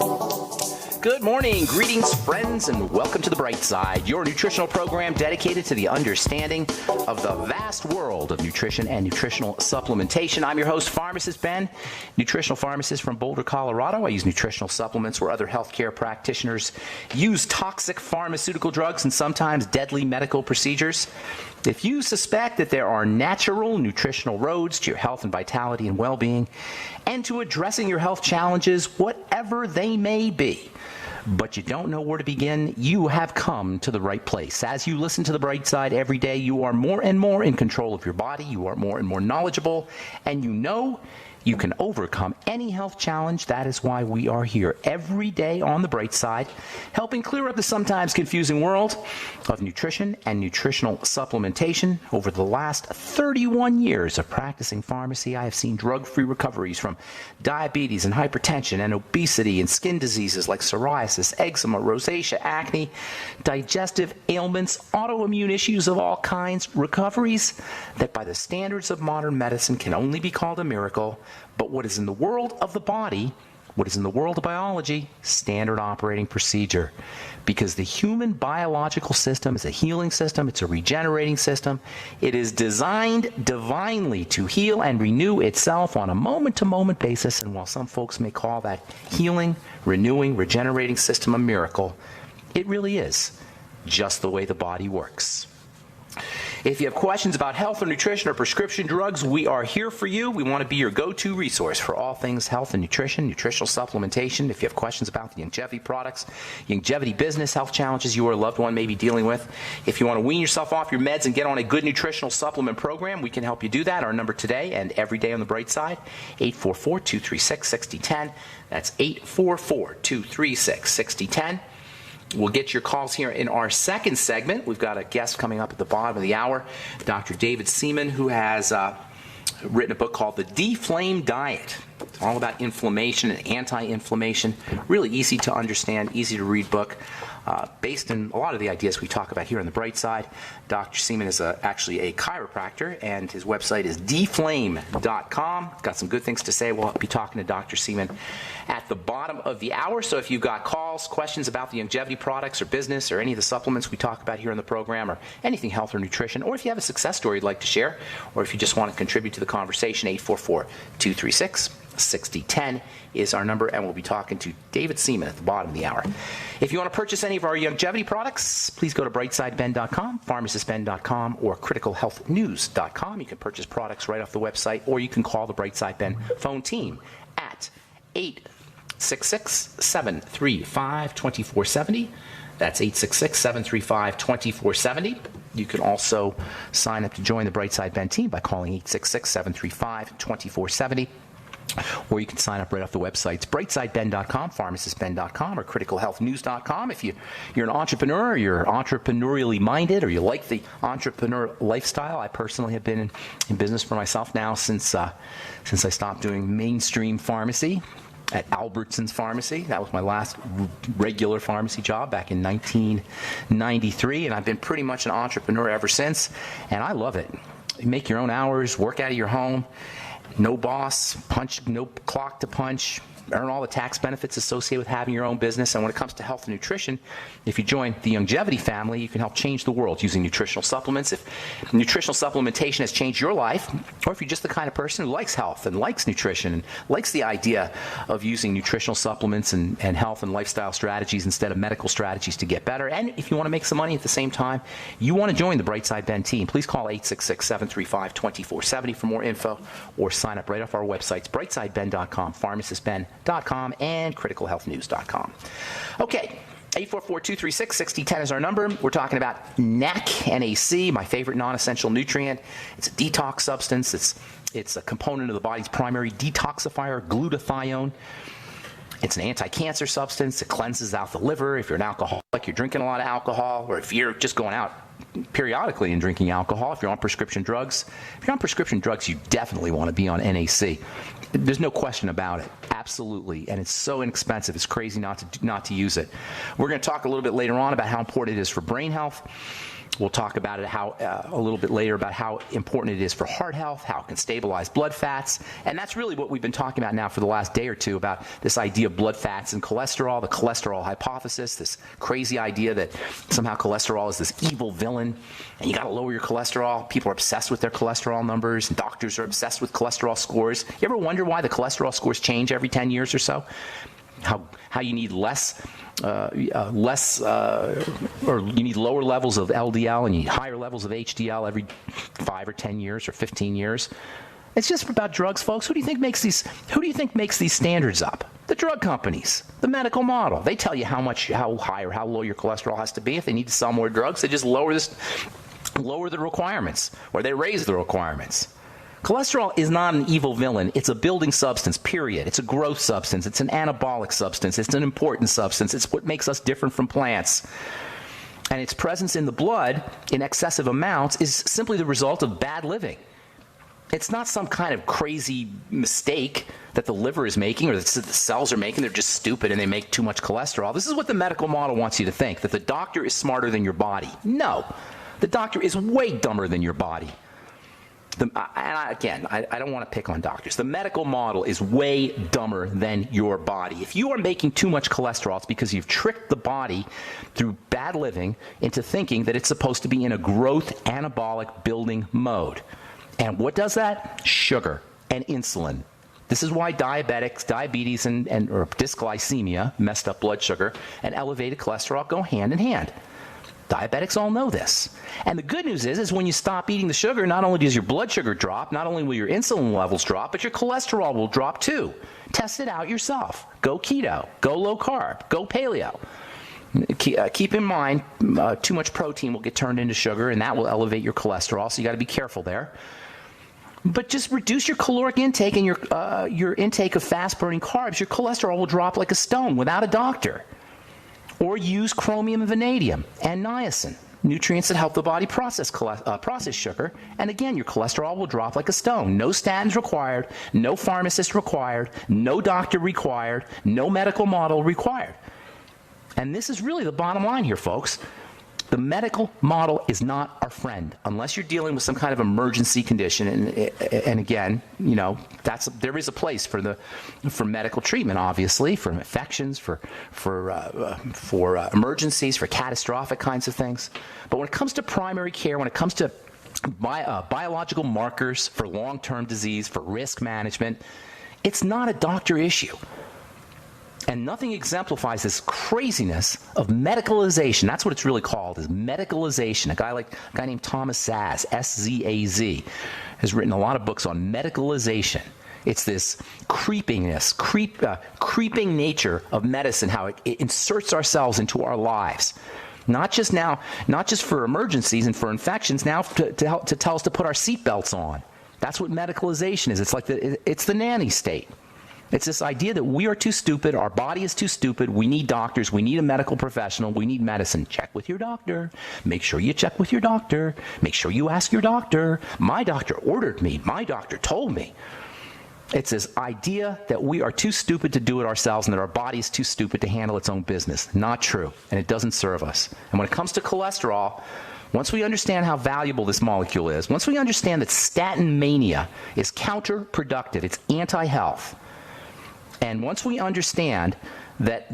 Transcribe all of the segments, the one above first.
Good morning, greetings, friends, and welcome to The Bright Side, your nutritional program dedicated to the understanding of the vast world of nutrition and nutritional supplementation. I'm your host, Pharmacist Ben, nutritional pharmacist from Boulder, Colorado. I use nutritional supplements where other healthcare practitioners use toxic pharmaceutical drugs and sometimes deadly medical procedures. If you suspect that there are natural nutritional roads to your health and vitality and well-being and to addressing your health challenges, whatever they may be, but you don't know where to begin, you have come to the right place. As you listen to The Bright Side every day, you are more and more in control of your body, you are more and more knowledgeable, and you know you can overcome any health challenge. That is why we are here every day on The Bright Side, helping clear up the sometimes confusing world of nutrition and nutritional supplementation. Over the last 31 years of practicing pharmacy, I have seen drug-free recoveries from diabetes and hypertension and obesity and skin diseases like psoriasis, eczema, rosacea, acne, digestive ailments, autoimmune issues of all kinds, recoveries that by the standards of modern medicine can only be called a miracle. But what is in the world of the body, what is in the world of biology, standard operating procedure. Because the human biological system is a healing system, it's a regenerating system. It is designed divinely to heal and renew itself on a moment-to-moment basis. And while some folks may call that healing, renewing, regenerating system a miracle, it really is just the way the body works. If you have questions about health or nutrition or prescription drugs, we are here for you. We want to be your go-to resource for all things health and nutrition, nutritional supplementation. If you have questions about the longevity products, longevity business, health challenges you or a loved one may be dealing with, if you want to wean yourself off your meds and get on a good nutritional supplement program, we can help you do that. Our number today and every day on The Bright Side, 844-236-6010. That's 844-236-6010. We'll get your calls here in our second segment. We've got a guest coming up at the bottom of the hour, Dr. David Seaman, who has written a book called The Deflame Diet. It's all about inflammation and anti-inflammation. Really easy to understand, easy to read book. Based in a lot of the ideas we talk about here on The Bright Side. Dr. Seaman is actually a chiropractor, and his website is deflame.com. Got some good things to say. We'll be talking to Dr. Seaman at the bottom of the hour. So if you've got calls, questions about the longevity products or business or any of the supplements we talk about here on the program or anything health or nutrition, or if you have a success story you'd like to share, or if you just want to contribute to the conversation, 844-236-6010 is our number, and we'll be talking to David Seaman at the bottom of the hour. If you want to purchase any of our longevity products, please go to brightsideben.com, pharmacistben.com, or criticalhealthnews.com. You can purchase products right off the website, or you can call the Bright Side Ben phone team at 866-735-2470. That's 866-735-2470. You can also sign up to join the Bright Side Ben team by calling 866-735-2470. Or you can sign up right off the websites, brightsideben.com, pharmacistben.com, or criticalhealthnews.com. If you're an entrepreneur, or you're entrepreneurially minded, or you like the entrepreneur lifestyle, I personally have been in business for myself now since I stopped doing mainstream pharmacy at Albertsons Pharmacy. That was my last regular pharmacy job back in 1993, and I've been pretty much an entrepreneur ever since, and I love it. You make your own hours, work out of your home. No boss, no clock to punch, earn all the tax benefits associated with having your own business. And when it comes to health and nutrition, if you join the longevity family, you can help change the world using nutritional supplements. If nutritional supplementation has changed your life, or if you're just the kind of person who likes health and likes nutrition and likes the idea of using nutritional supplements and health and lifestyle strategies instead of medical strategies to get better, and if you want to make some money at the same time, you want to join the Bright Side Ben team, please call 866-735-2470 for more info, or sign up right off our websites, brightsideben.com, pharmacistben.com, and criticalhealthnews.com. Okay. 844-236-6010 is our number. We're talking about NAC, NAC, my favorite non-essential nutrient. It's a detox substance. It's a component of the body's primary detoxifier, glutathione. It's an anti-cancer substance. It cleanses out the liver. If you're an alcoholic, you're drinking a lot of alcohol, or if you're just going out periodically and drinking alcohol, if you're on prescription drugs. If you're on prescription drugs, you definitely want to be on NAC. There's no question about it. Absolutely. And it's so inexpensive. It's crazy not to use it. We're going to talk a little bit later on about how important it is for brain health. We'll talk about it a little bit later about how important it is for heart health, how it can stabilize blood fats. And that's really what we've been talking about now for the last day or two, about this idea of blood fats and cholesterol, the cholesterol hypothesis, this crazy idea that somehow cholesterol is this evil villain and you got to lower your cholesterol. People are obsessed with their cholesterol numbers, and doctors are obsessed with cholesterol scores. You ever wonder why the cholesterol scores change every 10 years or so? How you need or you need lower levels of LDL and you need higher levels of HDL every 5 or 10 years or 15 years. It's just about drugs, folks. Who do you think makes these standards up? The drug companies, the medical model. They tell you how high or how low your cholesterol has to be. If they need to sell more drugs, they just lower the requirements, or they raise the requirements. Cholesterol is not an evil villain. It's a building substance, period. It's a growth substance. It's an anabolic substance. It's an important substance. It's what makes us different from plants. And its presence in the blood in excessive amounts is simply the result of bad living. It's not some kind of crazy mistake that the liver is making or that the cells are making. They're just stupid and they make too much cholesterol. This is what the medical model wants you to think, that the doctor is smarter than your body. No, the doctor is way dumber than your body. I don't want to pick on doctors. The medical model is way dumber than your body. If you are making too much cholesterol, it's because you've tricked the body through bad living into thinking that it's supposed to be in a growth anabolic building mode. And what does that? Sugar and insulin. This is why diabetes and or dysglycemia, messed up blood sugar, and elevated cholesterol go hand in hand. Diabetics all know this. And the good news is when you stop eating the sugar, not only does your blood sugar drop, not only will your insulin levels drop, but your cholesterol will drop too. Test it out yourself. Go keto. Go low carb. Go paleo. Keep in mind, too much protein will get turned into sugar, and that will elevate your cholesterol, so you got to be careful there. But just reduce your caloric intake and your intake of fast-burning carbs. Your cholesterol will drop like a stone without a doctor. Or use chromium and vanadium and niacin, nutrients that help the body process sugar. And again, your cholesterol will drop like a stone. No statins required, no pharmacist required, no doctor required, no medical model required. And this is really the bottom line here, folks. The medical model is not our friend unless you're dealing with some kind of emergency condition. And again, there is a place for medical treatment, obviously, for infections, for emergencies, for catastrophic kinds of things. But when it comes to primary care, when it comes to biological markers for long-term disease, for risk management, it's not a doctor issue. And nothing exemplifies this craziness of medicalization. That's what it's really called, is medicalization. A guy named Thomas Saz, S-Z-A-Z, has written a lot of books on medicalization. It's this creeping nature of medicine, how it inserts ourselves into our lives. Not just for emergencies and for infections, now to tell us to put our seatbelts on. That's what medicalization is. It's the nanny state. It's this idea that we are too stupid, our body is too stupid, we need doctors, we need a medical professional, we need medicine. Check with your doctor. Make sure you check with your doctor. Make sure you ask your doctor. My doctor ordered me. My doctor told me. It's this idea that we are too stupid to do it ourselves and that our body is too stupid to handle its own business. Not true, and it doesn't serve us. And when it comes to cholesterol, once we understand how valuable this molecule is, once we understand that statin mania is counterproductive, it's anti-health, and once we understand that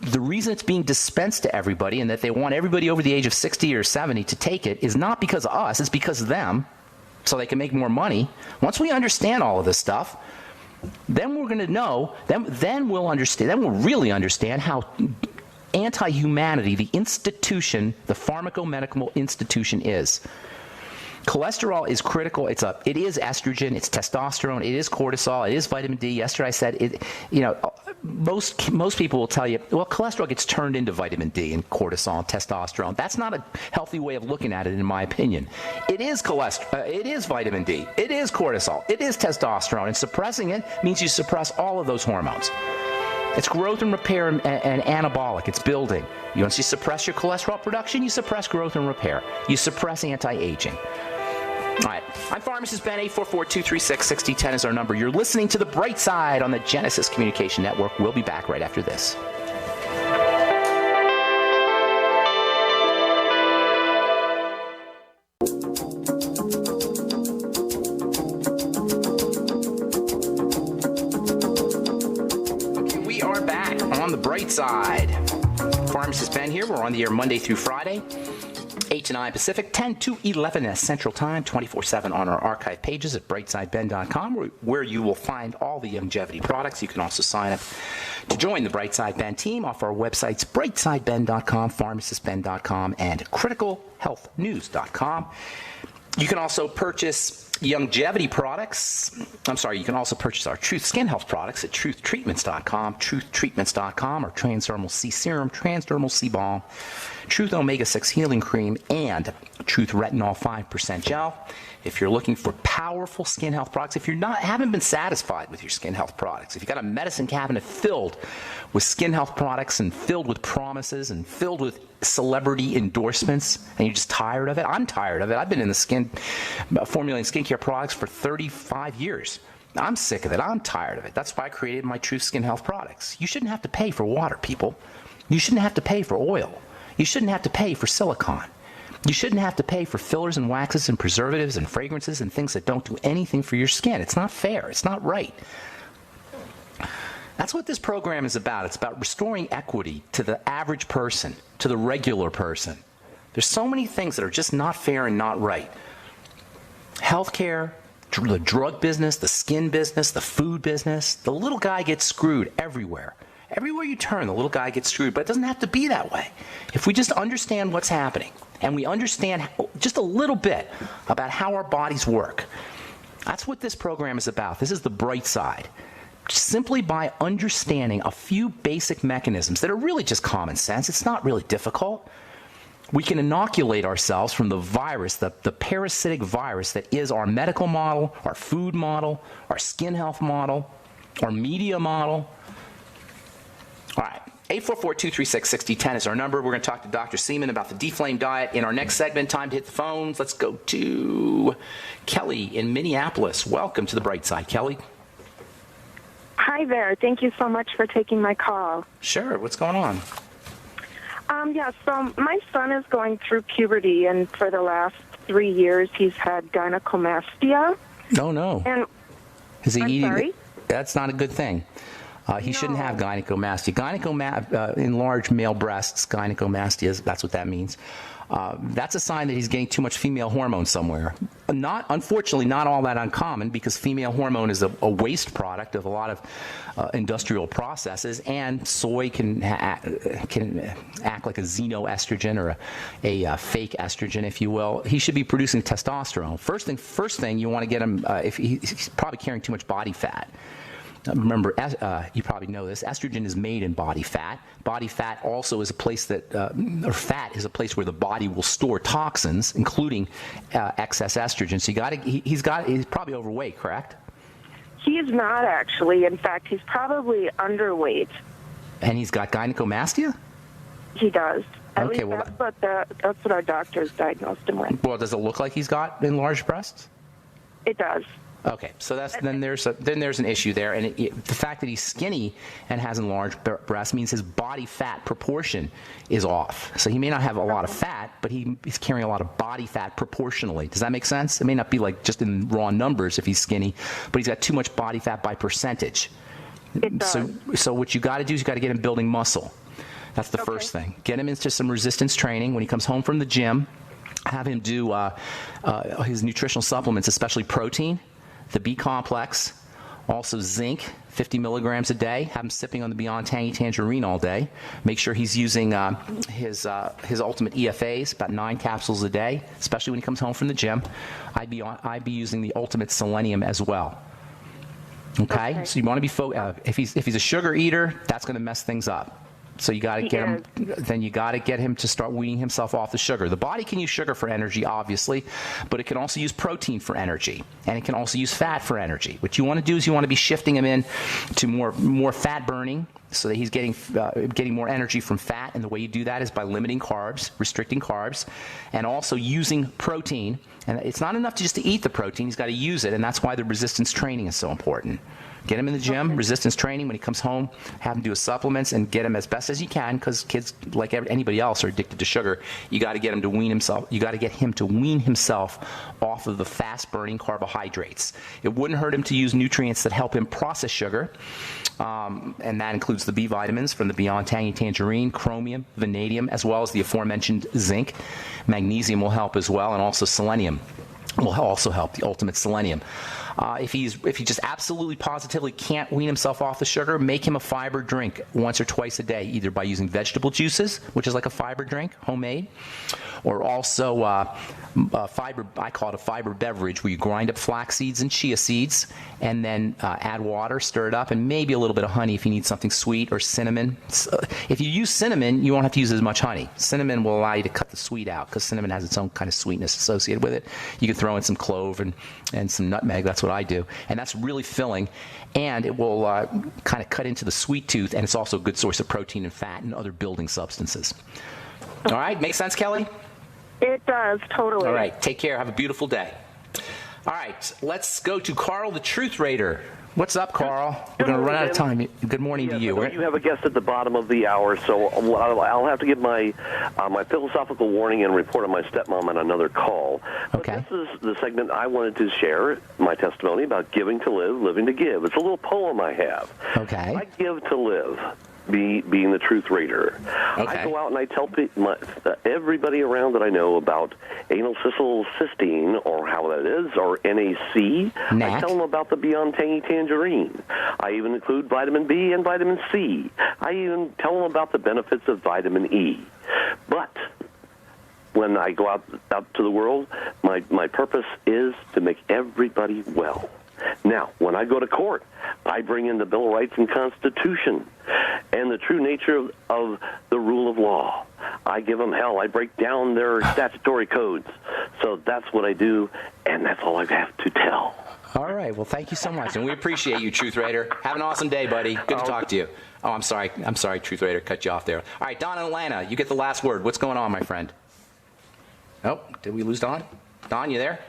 the reason it's being dispensed to everybody and that they want everybody over the age of 60 or 70 to take it is not because of us, it's because of them, so they can make more money. Once we understand all of this stuff, then we're going to know, then we'll really understand how anti-humanity, the institution, the pharmacomedical institution is. Cholesterol is critical. It is estrogen, it's testosterone, it is cortisol, it is vitamin D. Yesterday I said most people will tell you, well, cholesterol gets turned into vitamin D and cortisol and testosterone. That's not a healthy way of looking at it, in my opinion. It is cholesterol, it is vitamin D, it is cortisol, it is testosterone, and suppressing it means you suppress all of those hormones. It's growth and repair and anabolic. It's building. Once you suppress your cholesterol production, you suppress growth and repair. You suppress anti-aging. All right. I'm Pharmacist Ben. 844-236-6010 is our number. You're listening to The Bright Side on the Genesis Communication Network. We'll be back right after this. We are back on the bright side. Pharmacist Ben here. We're on the air Monday through Friday, 8 to 9 Pacific, 10 to 11 Central Time, 24/7 on our archive pages at brightsideben.com, where you will find all the longevity products. You can also sign up to join the Brightside Ben team off our websites, brightsideben.com, pharmacistben.com, and criticalhealthnews.com. You can also purchase longevity products. You can also purchase our Truth Skin Health products at truthtreatments.com, truthtreatments.com, or Transdermal C Serum, Transdermal C Balm, Truth Omega-6 Healing Cream, and Truth Retinol 5% Gel. If you're looking for powerful skin health products, if you're haven't been satisfied with your skin health products, if you've got a medicine cabinet filled with skin health products and filled with promises and filled with celebrity endorsements, and you're just tired of it, I'm tired of it. I've been in the formulating skincare products for 35 years. I'm sick of it. I'm tired of it. That's why I created my Truth Skin Health products. You shouldn't have to pay for water, people. You shouldn't have to pay for oil. You shouldn't have to pay for silicone. You shouldn't have to pay for fillers and waxes and preservatives and fragrances and things that don't do anything for your skin. It's not fair. It's not right. That's what this program is about. It's about restoring equity to the average person, to the regular person. There's so many things that are just not fair and not right. Healthcare, the drug business, the skin business, the food business. The little guy gets screwed everywhere. Everywhere you turn, the little guy gets screwed, but it doesn't have to be that way. If we just understand what's happening, and we understand just a little bit about how our bodies work, that's what this program is about. This is the bright side. Simply by understanding a few basic mechanisms that are really just common sense, it's not really difficult, we can inoculate ourselves from the virus, the parasitic virus that is our medical model, our food model, our skin health model, our media model. All right, 844-236-6010 is our number. We're going to talk to Dr. Seaman about the Deflame diet in our next segment. Time to hit the phones. Let's go to Kelly in Minneapolis. Welcome to the bright side, Kelly. Hi there. Thank you so much for taking my call. Sure. What's going on? So my son is going through puberty, and for the last 3 years, he's had gynecomastia. Oh, no. And is he eating? Sorry? That's not a good thing. He shouldn't have gynecomastia. Enlarged male breasts, gynecomastia, that's what that means. That's a sign that he's getting too much female hormone somewhere. Unfortunately, not all that uncommon, because female hormone is a waste product of a lot of industrial processes, and soy can act like a xenoestrogen or a fake estrogen, if you will. He should be producing testosterone. First thing you want to get him, if he's probably carrying too much body fat. Remember, you probably know this, estrogen is made in body fat. Body fat also is a place or fat is a place where the body will store toxins, including excess estrogen. So he's probably overweight, correct? He's not, actually. In fact, he's probably underweight. And he's got gynecomastia? He does. Okay, That's what our doctors diagnosed him with. Well, does it look like he's got enlarged breasts? It does. Okay, so then there's an issue there, and the fact that he's skinny and has enlarged breasts means his body fat proportion is off. So he may not have a lot of fat, but he's carrying a lot of body fat proportionally. Does that make sense? It may not be like just in raw numbers if he's skinny, but he's got too much body fat by percentage. It does. So what you got to do is you got to get him building muscle. That's the first thing. Get him into some resistance training when he comes home from the gym. Have him do his nutritional supplements, especially protein, the B complex, also zinc, 50 milligrams a day. Have him sipping on the Beyond Tangy Tangerine all day. Make sure he's using his Ultimate EFAs, about 9 capsules a day, especially when he comes home from the gym. I'd be using the Ultimate Selenium as well. Okay? So you want to be if he's a sugar eater, that's going to mess things up. So you got to get him. Then you got to get him to start weaning himself off the sugar. The body can use sugar for energy, obviously, but it can also use protein for energy, and it can also use fat for energy. What you want to do is you want to be shifting him in to more fat burning, so that he's getting more energy from fat. And the way you do that is by limiting carbs, restricting carbs, and also using protein. And it's not enough just to eat the protein; he's got to use it, and that's why the resistance training is so important. Get him in the gym, resistance training. When he comes home, have him do his supplements and get him as best as you can, because kids, like anybody else, are addicted to sugar. You got to get him to wean himself. You got to get him to wean himself off of the fast-burning carbohydrates. It wouldn't hurt him to use nutrients that help him process sugar, and that includes the B vitamins from the Beyond Tangy Tangerine, chromium, vanadium, as well as the aforementioned zinc. Magnesium will help as well, and also selenium will also help, the ultimate selenium. If he just absolutely positively can't wean himself off the sugar, make him a fiber drink once or twice a day, either by using vegetable juices, which is like a fiber drink, homemade, or also fiber. I call it a fiber beverage, where you grind up flax seeds and chia seeds, and then add water, stir it up, and maybe a little bit of honey if you need something sweet, or cinnamon. If you use cinnamon, you won't have to use as much honey. Cinnamon will allow you to cut the sweet out, because cinnamon has its own kind of sweetness associated with it. You can throw in some clove and some nutmeg. That's what I do, and that's really filling, and it will kind of cut into the sweet tooth, and it's also a good source of protein and fat and other building substances. All right, make sense, Kelly? It does, totally. All right, take care. Have a beautiful day. All right, let's go to Carl, the Truth Raider. What's up, Carl? We're going to run out of time. Good morning to you. You have a guest at the bottom of the hour, so I'll have to give my my philosophical warning and report on my stepmom on another call. Okay. But this is the segment I wanted to share, my testimony about giving to live, living to give. It's a little poem I have. Okay. I give to live. Being the Truth Raider. Okay. I go out and I tell everybody around that I know about anal cysteine, or how that is, or NAC. I tell them about the Beyond Tangy Tangerine. I even include vitamin B and vitamin C. I even tell them about the benefits of vitamin E. But when I go out to the world, my purpose is to make everybody well. Now, when I go to court, I bring in the Bill of Rights and Constitution and the true nature of the rule of law. I give them hell. I break down their statutory codes. So that's what I do, and that's all I have to tell. All right. Well, thank you so much, and we appreciate you, Truth Raider. Have an awesome day, buddy. Good to talk to you. Oh, I'm sorry. Truth Raider. Cut you off there. All right, Don in Atlanta, you get the last word. What's going on, my friend? Oh, did we lose Don? Don, you there?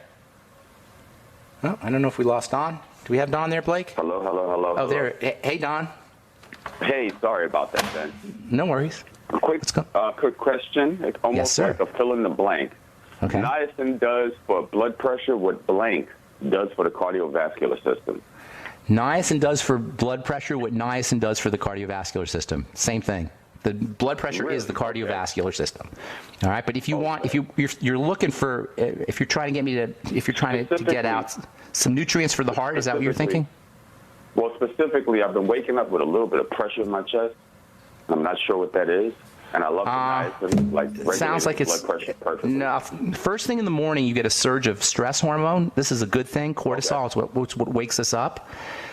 Oh, I don't know if we lost Don. Do we have Don there, Blake? Hello. Oh, there. Hey, Don. Hey, sorry about that, Ben. No worries. Quick question. It's almost Yes, sir. like a fill in the blank. Okay. Niacin does for blood pressure what blank does for the cardiovascular system. Niacin does for blood pressure what niacin does for the cardiovascular system. Same thing. The blood pressure is the cardiovascular system. All right, but if you want, you're looking for, if you're trying to get out some nutrients for the heart, is that what you're thinking? Well, specifically, I've been waking up with a little bit of pressure in my chest. I'm not sure what that is, and I love the niacin. Like, sounds like it's blood pressure perfectly. No. First thing in the morning, you get a surge of stress hormone. This is a good thing. Cortisol is what wakes us up.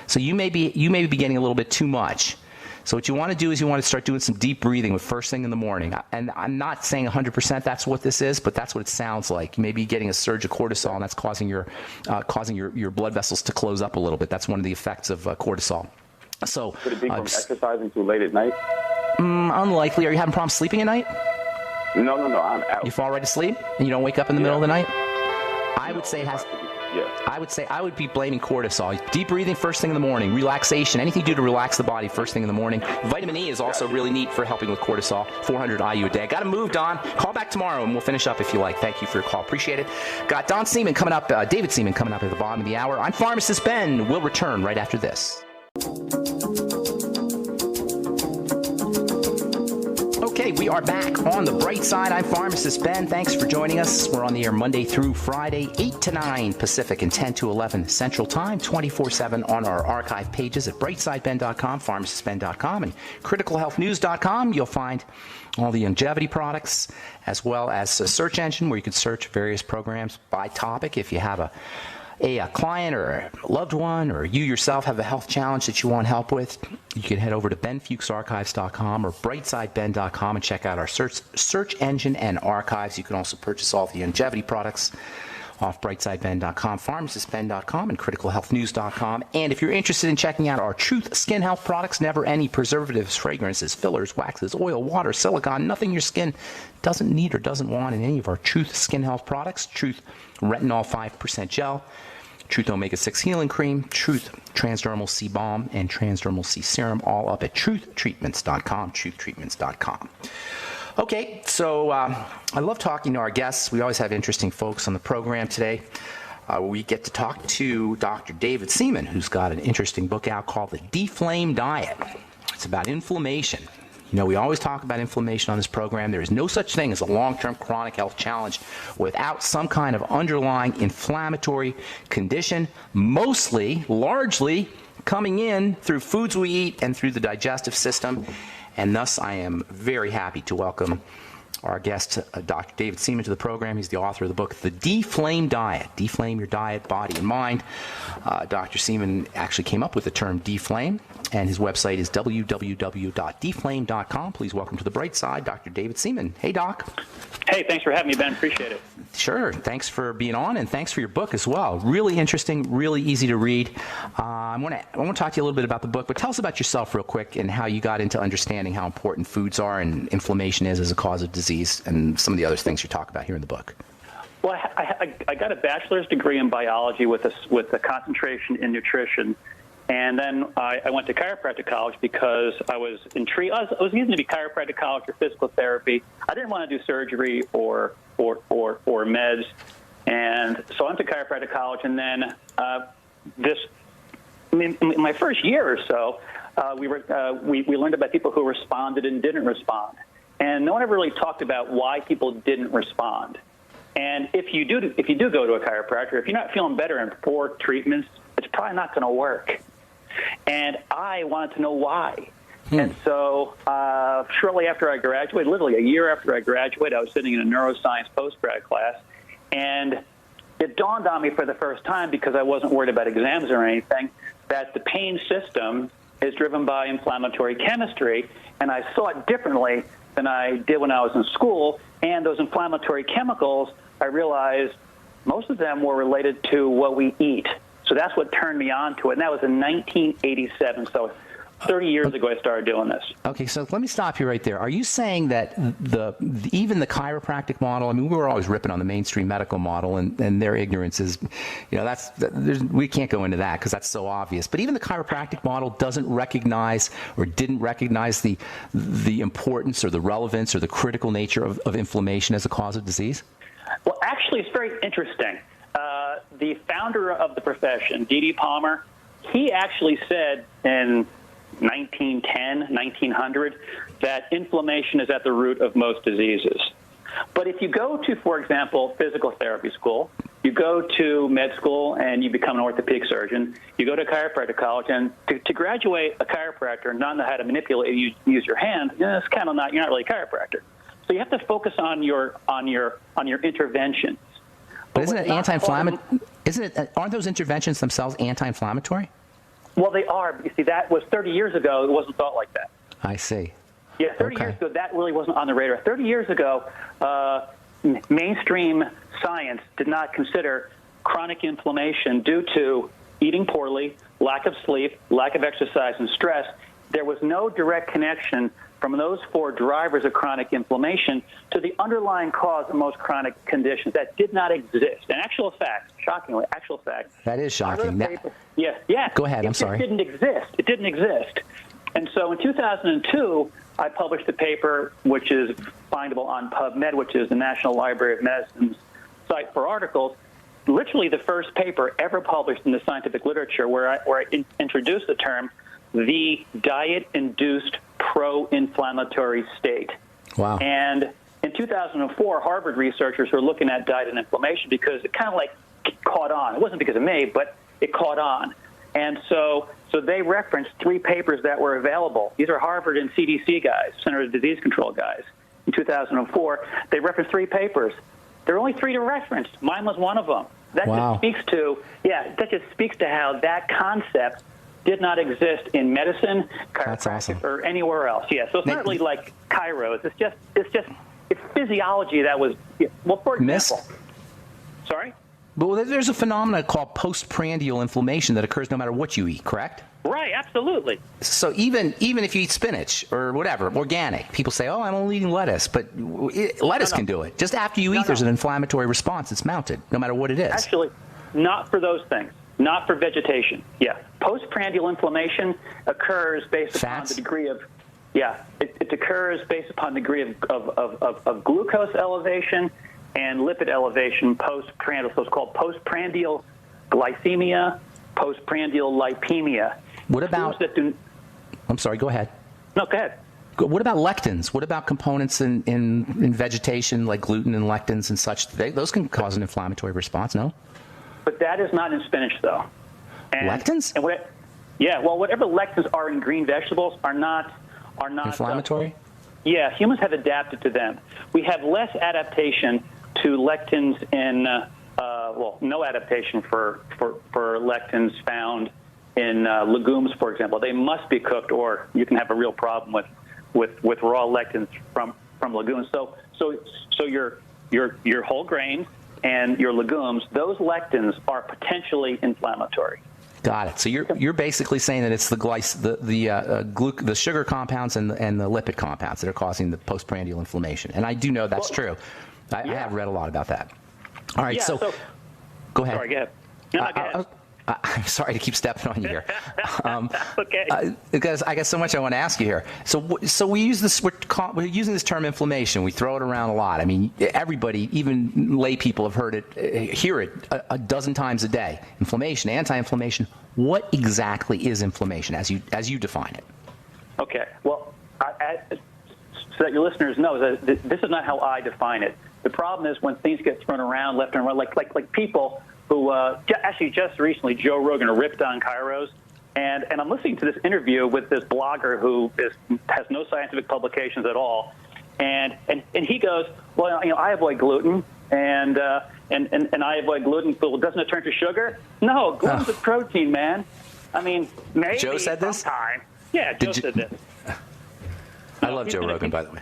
So you may be getting a little bit too much. So what you want to do is you want to start doing some deep breathing with first thing in the morning. And I'm not saying 100% that's what this is, but that's what it sounds like. You may be getting a surge of cortisol, and that's causing your blood vessels to close up a little bit. That's one of the effects of cortisol. So could it be from exercising too late at night? Unlikely. Are you having problems sleeping at night? No. I'm out. You fall right asleep and you don't wake up in the middle of the night? I would say it has. Yeah. I would be blaming cortisol. Deep breathing first thing in the morning, relaxation, anything you do to relax the body first thing in the morning. Vitamin E is also really neat for helping with cortisol. 400 IU a day. Got to move, Don. Call back tomorrow and we'll finish up if you like. Thank you for your call. Appreciate it. Got Don Seaman coming up, David Seaman coming up at the bottom of the hour. I'm Pharmacist Ben. We'll return right after this. Okay, we are back on the bright side. I'm Pharmacist Ben. Thanks for joining us. We're on the air Monday through Friday, 8 to 9 Pacific and 10 to 11 Central Time, 24/7 on our archive pages at brightsideben.com, pharmacistben.com, and criticalhealthnews.com. You'll find all the longevity products, as well as a search engine where you can search various programs by topic. If you have a client or a loved one, or you yourself have a health challenge that you want help with, you can head over to benfuchsarchives.com or brightsideben.com and check out our search engine and archives. You can also purchase all the longevity products off brightsideben.com, pharmacistben.com, and criticalhealthnews.com. And if you're interested in checking out our Truth Skin Health products, never any preservatives, fragrances, fillers, waxes, oil, water, silicone, nothing your skin doesn't need or doesn't want in any of our Truth Skin Health products. Truth Retinol 5% Gel, Truth Omega-6 Healing Cream, Truth Transdermal C Balm, and Transdermal C Serum, all up at truthtreatments.com, truthtreatments.com. Okay, so I love talking to our guests. We always have interesting folks on the program today. We get to talk to Dr. David Seaman, who's got an interesting book out called The Deflame Diet. It's about inflammation. You know, we always talk about inflammation on this program. There is no such thing as a long-term chronic health challenge without some kind of underlying inflammatory condition, largely coming in through foods we eat and through the digestive system. And thus, I am very happy to welcome our guest, Dr. David Seaman, to the program. He's the author of the book, The Deflame Diet, Deflame Your Diet, Body, and Mind. Dr. Seaman actually came up with the term deflame, and his website is www.deflame.com. Please welcome to the bright side, Dr. David Seaman. Hey, Doc. Hey, thanks for having me, Ben. Appreciate it. Sure. Thanks for being on, and thanks for your book as well. Really interesting, really easy to read. I want to talk to you a little bit about the book, but tell us about yourself real quick and how you got into understanding how important foods are and inflammation is as a cause of disease and some of the other things you talk about here in the book. Well, I got a bachelor's degree in biology with a concentration in nutrition. And then I went to chiropractic college because I was intrigued. I was using to be chiropractic college or physical therapy. I didn't want to do surgery or meds. And so I went to chiropractic college. And then in my first year or so, we learned about people who responded and didn't respond. And no one ever really talked about why people didn't respond. And if you do go to a chiropractor, if you're not feeling better in 4 treatments, it's probably not going to work. And I wanted to know why. And so shortly after I graduated, literally a year after I graduated, I was sitting in a neuroscience postgrad class, and it dawned on me for the first time, because I wasn't worried about exams or anything, that the pain system is driven by inflammatory chemistry, and I saw it differently than I did when I was in school. And those inflammatory chemicals, I realized most of them were related to what we eat. So that's what turned me on to it. And that was in 1987. So 30 years ago, I started doing this. Okay, so let me stop you right there. Are you saying that even the chiropractic model, I mean, we were always ripping on the mainstream medical model, and their ignorance is, you know, we can't go into that because that's so obvious. But even the chiropractic model doesn't recognize or didn't recognize the importance or the relevance or the critical nature of inflammation as a cause of disease? Well, actually, it's very interesting. The founder of the profession, D.D. Palmer, he actually said in 1900 that inflammation is at the root of most diseases. But if you go to, for example, physical therapy school, you go to med school and you become an orthopedic surgeon, you go to chiropractic college, and to graduate a chiropractor and not know how to manipulate, use your hand, it's kind of you're not really a chiropractor. So you have to focus on your interventions. But isn't it anti-inflammatory? Aren't those interventions themselves anti-inflammatory? Well, they are. But you see, that was 30 years ago. It wasn't thought like that. I see. Yeah, 30 years ago, that really wasn't on the radar. 30 years ago, mainstream science did not consider chronic inflammation due to eating poorly, lack of sleep, lack of exercise, and stress. There was no direct connection from those 4 drivers of chronic inflammation to the underlying cause of most chronic conditions. That did not exist. And actual fact, shockingly, actual fact. That is shocking. Yeah. Go ahead. I'm sorry. It didn't exist. It didn't exist. And so in 2002, I published a paper which is findable on PubMed, which is the National Library of Medicine's site for articles. Literally the first paper ever published in the scientific literature where I introduced the term the diet-induced pro-inflammatory state. Wow. And in 2004, Harvard researchers were looking at diet and inflammation because it kind of caught on. It wasn't because of me, but it caught on. And so they referenced 3 papers that were available. These are Harvard and CDC guys, Center for Disease Control guys. In 2004, they referenced 3 papers. There are only 3 to reference. Mine was one of them. That just speaks to how that concept did not exist in medicine, chiropractic, or anywhere else. Yeah, so it's not really like Kairos. It's physiology that was, well, for example. Sorry? But there's a phenomenon called postprandial inflammation that occurs no matter what you eat, correct? Right, absolutely. So even if you eat spinach or whatever, organic, people say, oh, I'm only eating lettuce. But lettuce can do it. Just after you eat, there's an inflammatory response that's mounted, no matter what it is. not for those things. Not for vegetation. Yeah. Postprandial inflammation occurs based upon the degree of, it occurs based upon the degree of glucose elevation and lipid elevation postprandial. So it's called postprandial glycemia, postprandial lipemia. What about, I'm sorry, go ahead. No, go ahead. What about lectins? What about components in vegetation like gluten and lectins and such? Those can cause an inflammatory response, no? But that is not in spinach, though. And, lectins? And whatever lectins are in green vegetables are not inflammatory. Humans have adapted to them. We have less adaptation to lectins in no adaptation for lectins found in legumes, for example. They must be cooked, or you can have a real problem with raw lectins from legumes. So your whole grains and your legumes, those lectins are potentially inflammatory. Got it. So you're basically saying that it's the sugar compounds and the lipid compounds that are causing the postprandial inflammation. And I do know that's true. I have read a lot about that. All right. So go ahead. Sorry, go ahead. No, go ahead. I'm sorry to keep stepping on you here. Okay. Because I got so much I want to ask you here. So we use this. We're using this term inflammation. We throw it around a lot. I mean, everybody, even lay people, have hear it a dozen times a day. Inflammation, anti-inflammation. What exactly is inflammation, as you define it? Okay. Well, so that your listeners know that this is not how I define it. The problem is when things get thrown around left and right, like people who actually just recently, Joe Rogan ripped on Kairos, and I'm listening to this interview with this blogger who has no scientific publications at all, and he goes, well, I avoid gluten, and I avoid gluten. Well, doesn't it turn to sugar? No, gluten's a protein, man. I mean, maybe Joe said this? sometime. Yeah, Joe said this. I love Joe Rogan, by the way.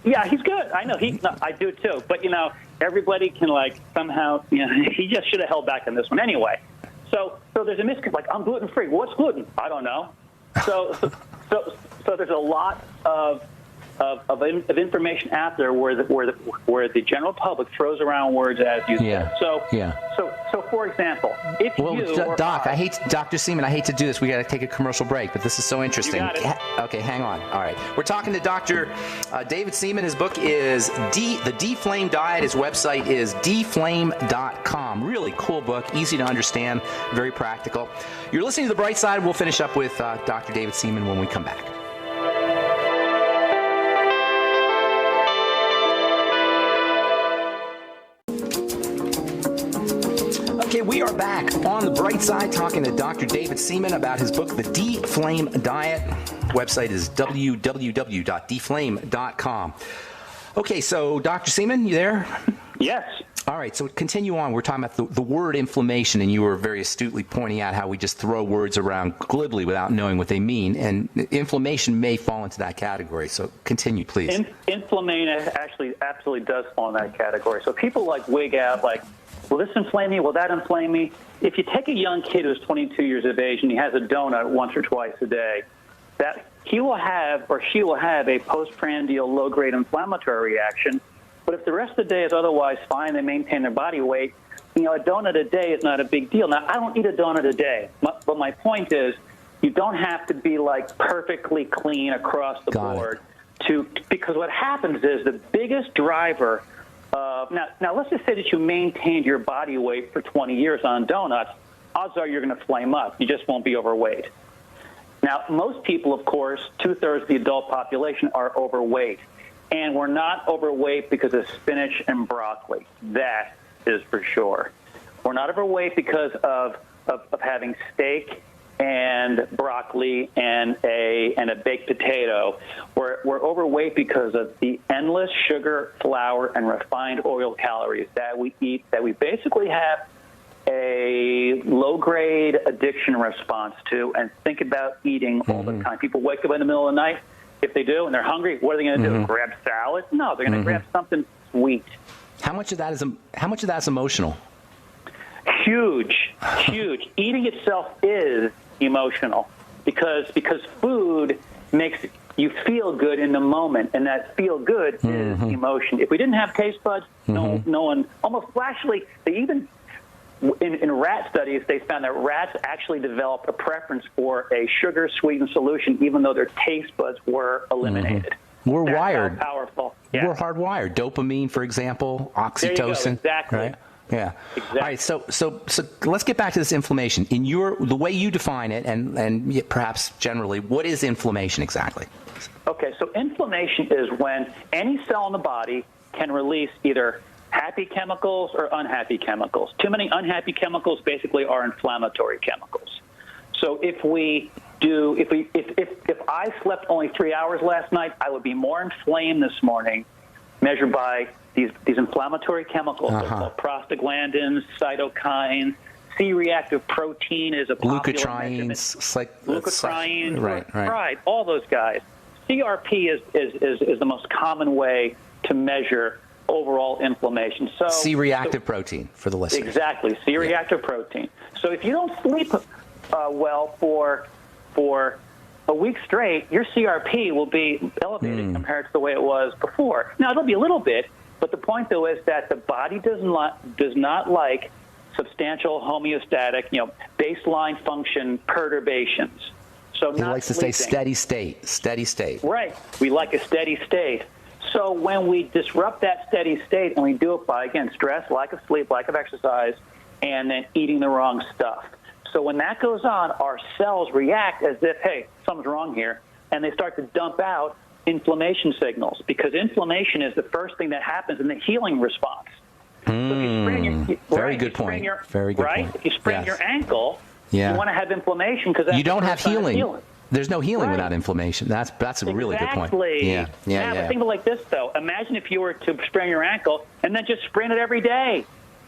Yeah, he's good. I know I do too. But everybody can somehow he just should have held back on this one anyway. So there's a misconception. I'm gluten free. Well, what's gluten? I don't know. So there's a lot of information out there where the general public throws around words as you said. So for example, if Doc, Dr. Seaman, I hate to do this. We got to take a commercial break, but this is so interesting. You got it. Okay, hang on. All right, we're talking to Dr. David Seaman. His book is The D-Flame Diet. His website is dflame.com. Really cool book, easy to understand, very practical. You're listening to The Bright Side. We'll finish up with Dr. David Seaman when we come back. Okay, we are back on The Bright Side talking to Dr. David Seaman about his book, The D-Flame Diet. Website is www.dflame.com. Okay, so Dr. Seaman, you there? Yes. All right, so continue on. We're talking about the word inflammation, and you were very astutely pointing out how we just throw words around glibly without knowing what they mean, and inflammation may fall into that category. So continue, please. Inflammation actually absolutely does fall in that category. So people wig out will this inflame me? Will that inflame me? If you take a young kid who's 22 years of age and he has a donut once or twice a day, that he will have or she will have a postprandial low-grade inflammatory reaction. But if the rest of the day is otherwise fine, they maintain their body weight, a donut a day is not a big deal. Now, I don't eat a donut a day, but my point is you don't have to be perfectly clean across the board because what happens is the biggest driver now let's just say that you maintained your body weight for 20 years on donuts. Odds are you're going to flame up. You just won't be overweight. Now, most people, of course, 2/3 of the adult population are overweight. And we're not overweight because of spinach and broccoli. That is for sure. We're not overweight because of having steak and broccoli and a baked potato. We're overweight because of the endless sugar, flour, and refined oil calories that we eat, that we basically have a low-grade addiction response to and think about eating all the time. People wake up in the middle of the night. If they do and they're hungry, what are they going to do? Grab salad? No, they're going to grab something sweet. How much of that is emotional? Huge. Eating itself is emotional because food makes you feel good in the moment, and that feel good is emotion. If we didn't have taste buds, no one almost actually they even in rat studies, they found that rats actually developed a preference for a sugar-sweetened solution, even though their taste buds were eliminated. Mm-hmm. We're That's wired. how powerful. Yeah. We're hardwired. Dopamine, for example, oxytocin. There you go. Exactly. Right? Yeah. Exactly. All right. So let's get back to this inflammation. In the way you define it, and perhaps generally, what is inflammation exactly? Okay. So inflammation is when any cell in the body can release either happy chemicals or unhappy chemicals. Too many unhappy chemicals basically are inflammatory chemicals. So if I slept only 3 hours last night, I would be more inflamed this morning, measured by these inflammatory chemicals. They're called prostaglandins, cytokines. C-reactive protein is a popular measurement. Glucotrienes, right, all those guys. CRP is the most common way to measure overall inflammation. So C-reactive protein for the listeners. Exactly, C-reactive protein. So if you don't sleep well for a week straight, your CRP will be elevated compared to the way it was before. Now, it'll be a little bit, but the point, though, is that the body does not like substantial homeostatic, baseline function perturbations. So it likes to stay steady state. Right. We like a steady state. So when we disrupt that steady state, and we do it by, again, stress, lack of sleep, lack of exercise, and then eating the wrong stuff. So when that goes on, our cells react as if, hey, something's wrong here, and they start to dump out inflammation signals, because inflammation is the first thing that happens in the healing response. So if you sprain Very good point. If you sprain your ankle, you want to have inflammation because you don't have healing. There's no healing without inflammation. That's a really good point. Yeah. But think of it like this, though. Imagine if you were to sprain your ankle and then just sprain it every day.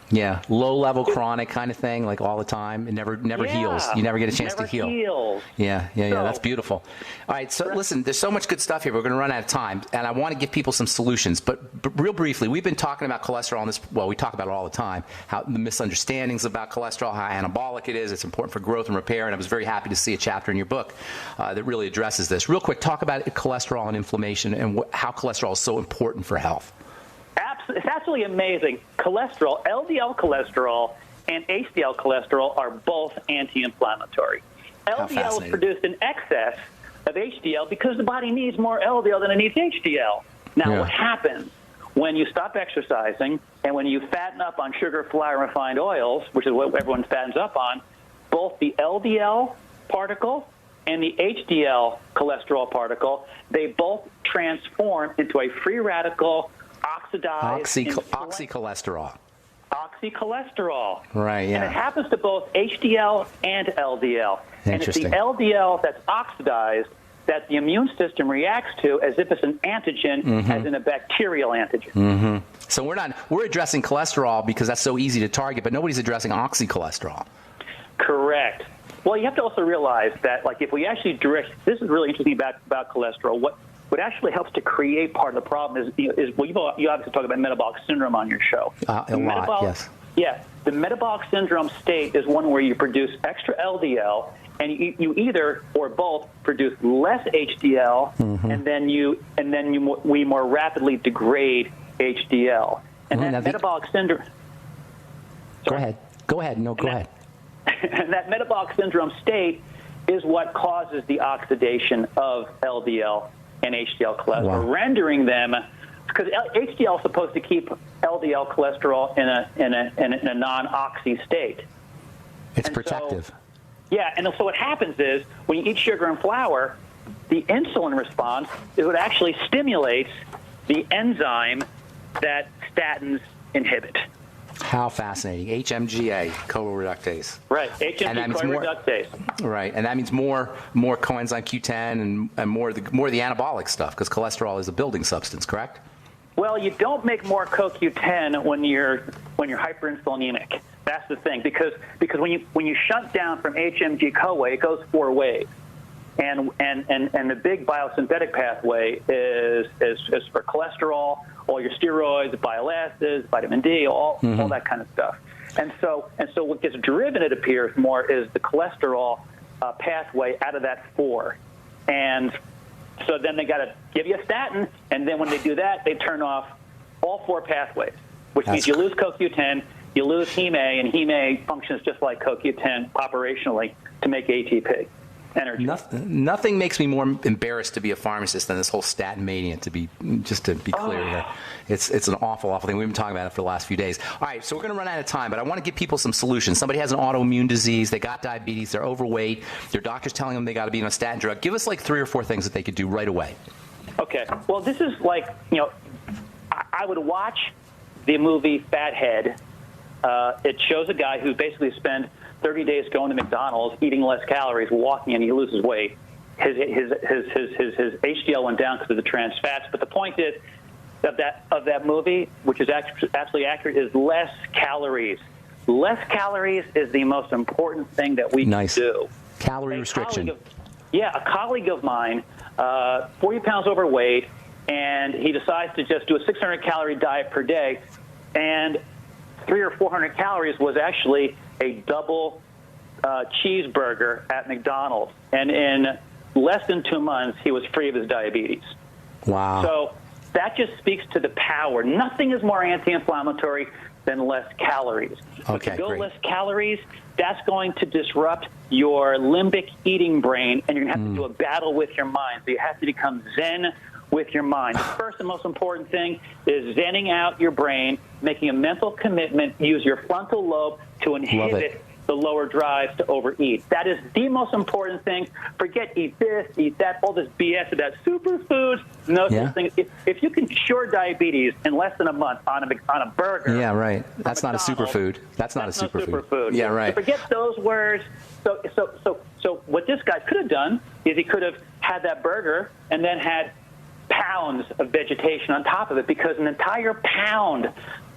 Yeah, low-level chronic kind of thing, like all the time. It never heals. You never get a chance to heal. Heals. Yeah. That's beautiful. All right, so listen, there's so much good stuff here. We're going to run out of time, and I want to give people some solutions. But real briefly, we've been talking about cholesterol in this. Well, we talk about it all the time. How the misunderstandings about cholesterol, how anabolic it is. It's important for growth and repair. And I was very happy to see a chapter in your book that really addresses this. Real quick, talk about cholesterol and inflammation and how cholesterol is so important for health. It's absolutely amazing. Cholesterol, LDL cholesterol, and HDL cholesterol are both anti-inflammatory. LDL is produced in excess of HDL because the body needs more LDL than it needs HDL. Now, what happens when you stop exercising and when you fatten up on sugar, flour, and refined oils, which is what everyone fattens up on, both the LDL particle and the HDL cholesterol particle, they both transform into a free radical oxidized oxycholesterol. Oxycholesterol. Right, yeah. And it happens to both HDL and LDL. And it's the Interesting. LDL that's oxidized that the immune system reacts to as if it's an antigen, as in a bacterial antigen. So we're addressing cholesterol because that's so easy to target, but nobody's addressing oxycholesterol. Correct. Well, you have to also realize that, like, if we actually this is really interesting about cholesterol. What actually helps to create part of the problem is you obviously talk about metabolic syndrome on your show. A lot, yes. Yeah, the metabolic syndrome state is one where you produce extra LDL, and you either or both produce less HDL, and then we more rapidly degrade HDL. And that metabolic syndrome. Sorry. Go ahead. No, go ahead. And that metabolic syndrome state is what causes the oxidation of LDL and HDL cholesterol, rendering them, because HDL is supposed to keep LDL cholesterol in a non-oxy state. It's protective. And so what happens is when you eat sugar and flour, the insulin response is what actually stimulates the enzyme that statins inhibit. How fascinating. HMGA, co-reductase. Right, HMG co-reductase. Right, and that means more coenzyme Q10 and more of the anabolic stuff, because cholesterol is a building substance, correct? Well, you don't make more CoQ10 when you're hyperinsulinemic. That's the thing, because when you shut down from HMG-CoA, it goes 4 ways. And the big biosynthetic pathway is for cholesterol, all your steroids, bile acids, vitamin D, all that kind of stuff. And so what gets driven, it appears more, is the cholesterol pathway out of that 4. And so then they got to give you a statin, and then when they do that, they turn off all 4 pathways, which means you lose CoQ10, you lose Heme, and Heme functions just like CoQ10 operationally to make ATP. Energy. Nothing makes me more embarrassed to be a pharmacist than this whole statin mania, to be clear here. It's an awful thing. We've been talking about it for the last few days. All right, so we're going to run out of time, but I want to give people some solutions. Somebody has an autoimmune disease, they got diabetes, they're overweight, their doctor's telling them they got to be on a statin drug. Give us like 3 or 4 things that they could do right away. Okay, well, this is like, I would watch the movie Fathead. It shows a guy who basically spent 30 days going to McDonald's, eating less calories, walking, and he loses weight. His HDL went down because of the trans fats. But the point is of that movie, which is absolutely accurate, is less calories. Less calories is the most important thing that we can do. Calorie restriction. A colleague of mine, 40 pounds overweight, and he decides to just do a 600-calorie diet per day, and 300 or 400 calories was actually a double cheeseburger at McDonald's. And in less than 2 months, he was free of his diabetes. Wow. So that just speaks to the power. Nothing is more anti-inflammatory than less calories. Okay, if you go great. less calories, that's going to disrupt your limbic eating brain, and you're going to have to do a battle with your mind. So you have to become zen with your mind. The first and most important thing is zenning out your brain, making a mental commitment, use your frontal lobe to inhibit the lower drives to overeat. That is the most important thing. Forget eat this, eat that, all this BS about superfoods. No such thing. If you can cure diabetes in less than a month on a burger. Yeah, right. That's not a superfood. That's not a superfood. Yeah, right. So forget those words. So what this guy could have done is he could have had that burger and then had pounds of vegetation on top of it, because an entire pound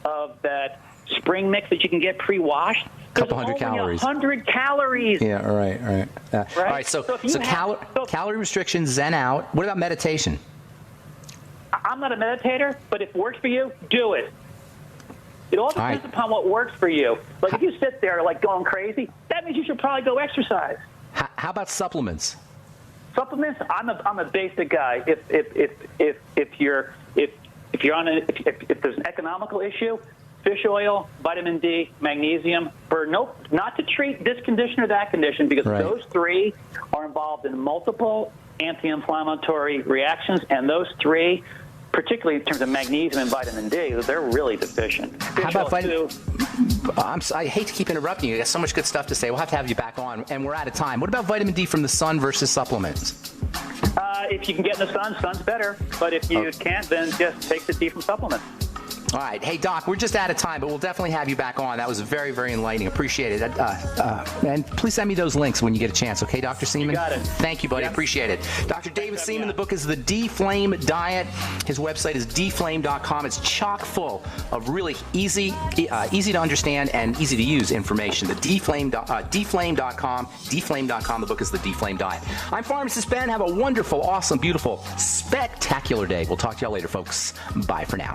of that spring mix that you can get pre-washed, couple hundred calories. 100 calories. Yeah, right. All right, so calorie restriction, zen out. What about meditation? I'm not a meditator, but if it works for you, do it. It all depends upon what works for you. Like if you sit there like going crazy, that means you should probably go exercise. How about supplements? Supplements? I'm a basic guy. If there's an economical issue, fish oil, vitamin D, magnesium, not to treat this condition or that condition, because those 3 are involved in multiple anti-inflammatory reactions, and those 3, particularly in terms of magnesium and vitamin D, they're really deficient. How about vitamin? I hate to keep interrupting you. You got so much good stuff to say. We'll have to have you back on, and we're out of time. What about vitamin D from the sun versus supplements? If you can get in the sun, sun's better. But if you can't, then just take the D from supplements. All right. Hey, Doc, we're just out of time, but we'll definitely have you back on. That was very, very enlightening. Appreciate it. And please send me those links when you get a chance, okay, Dr. Seaman? You got it. Thank you, buddy. Yep. Appreciate it. Dr. David Seaman, the book is The D-Flame Diet. His website is dflame.com. It's chock full of really easy to understand and easy to use information. The dflame.com. Dflame.com. The book is The D-Flame Diet. I'm Pharmacist Ben. Have a wonderful, awesome, beautiful, spectacular day. We'll talk to y'all later, folks. Bye for now.